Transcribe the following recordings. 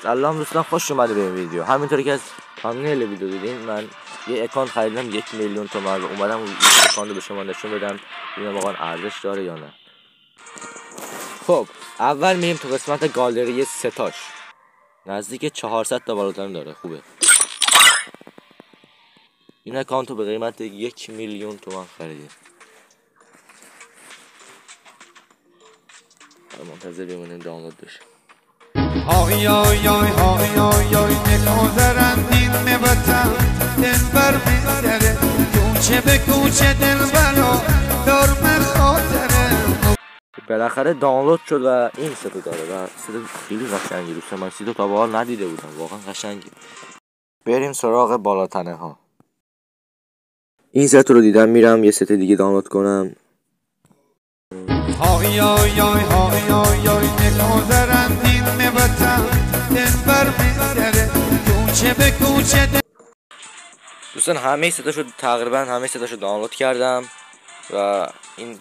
سلام دوستان، خوش اومده به ویدیو. همینطوری که از تامنیل ویدیو دیدین من یه اکانت خریدم 1 میلیون تومان و اومدم اون اکانت رو به شما نشون بدم ببینم واقعا ارزش داره یا نه. خب اول میریم تو قسمت گالری ستاش، نزدیک 400 تا بالاتر داره. خوبه. این اکانت رو به قیمت 1 میلیون تومان خریدیم. منتظر بمونیم دانلود بشه. های آی آی های آی آی نکازرن دین مبتن دل بر میزره کوچه به کوچه دل برا دار مخاطره. بالاخره دانلود شد و این ستو داره و ستو خیلی قشنگی. دوستان من ستو تا به حال ندیده بودم، واقعا قشنگی. بریم سراغ بالاتنه ها. این ستو رو دیدم میرم یه ست دیگه دانلود کنم. های آی آی های آی آی نکازرن دین مبتن دل بر میزره کوچه به کوچه دل. دوستان همه ستاشو تقریبا همه ستاشو دانلود کردم و این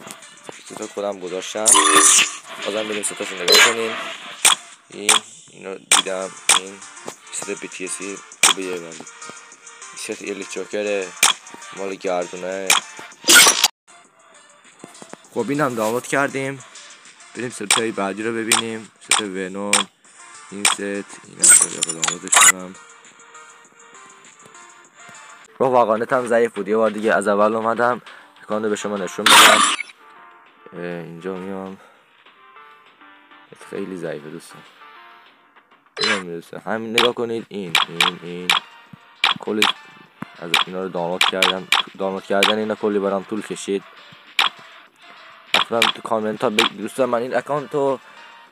ستو خودم گذاشتم. بازم بریم ستاشو نگاه کنیم. اینو دیدم. این ست BTS خوبیه ولی ست الکتروکره مال گردونه. خب این هم دانلود کردیم. بریم ستای بعدی رو ببینیم. ست ونوم. این ست اینم دانلودش کنم. رو واقعا نتم ضعیف بود، یه بار دیگه از اول اومدم اکانت به شما نشون بدم. اینجا میام خیلی ضعیفه دوستان. همین نگاه کنید. این کلی از اینا رو دانلود کردم. دانلود کردن اینا کلی برام طول کشید. لطفا تو کامنت ها دوستان من این اکانت رو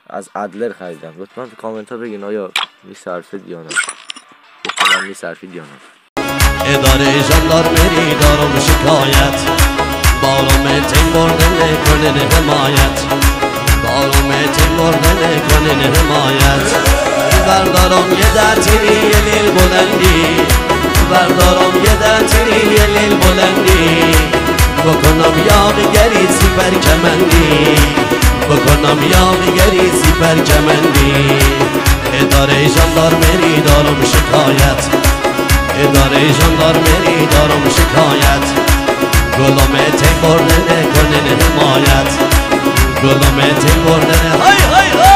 از ادلر خریدم. لطفا تو کامنت ها بگین آیا میصرفید یا نه. من میصرفید یا نه. اداره ژاندارمری دارم شکایت بارم تیم برده نکنین حمایت بارم تیم برده نکنین حمایت بردارم یه دتیری یه لیل بلندی بردارم یه دتیری یه لیل بلندی بکنم یاغیگری سیپر کمندی بکنم یاغیگری سیپر کمندی اداره ژاندارمری دارم شکایت اداره ژاندارمری دارم شکایت گلومه تیم برده نکنین حمایت گلومه تیم برده های های های.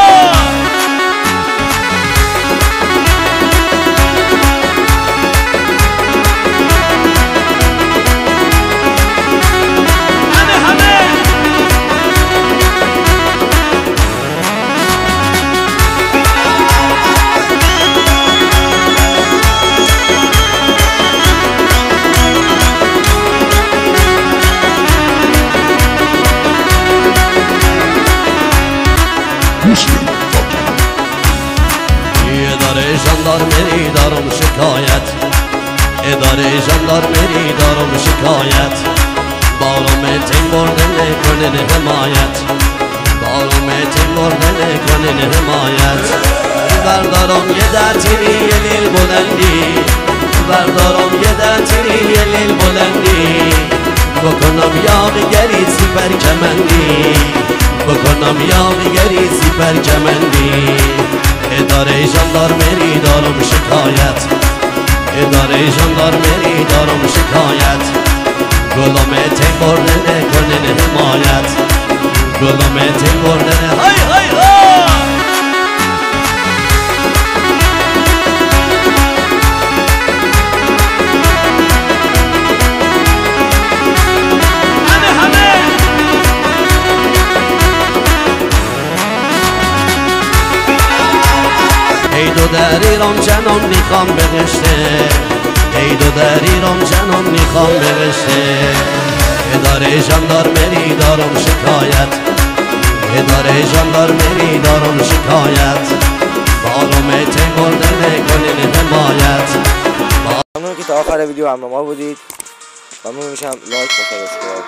اداره ژاندارمری دارم شکایت اداره ژاندارمری دارم شکایت بارم تیم برده نکنین حمایت بارم تیم برده نکنین حمایت بردارم یه دتیری یه لیل بلندی بردارم یه دتیری یه لیل بلندی بکنم یاغیگری سیپر کمندی بکنم یاغیگری سیپر کمندی اداره ژاندارمری دارم شکایت اداره ژاندارمری دارم شکایت گلومه تیم برده نکنین حمایت گلومه تیم برده های های های. ای دو در ایران جنان میخوام بهشته ای دو در ایران جنان میخوام بهشته اداره ژاندارمری دارم شکایت اداره ژاندارمری دارم شکایت بارم تیم برده نکنین حمایت. ممنون که تا آخر ویدیو همراه ما بودید. ممنون میشم لایک و سابسکرایب.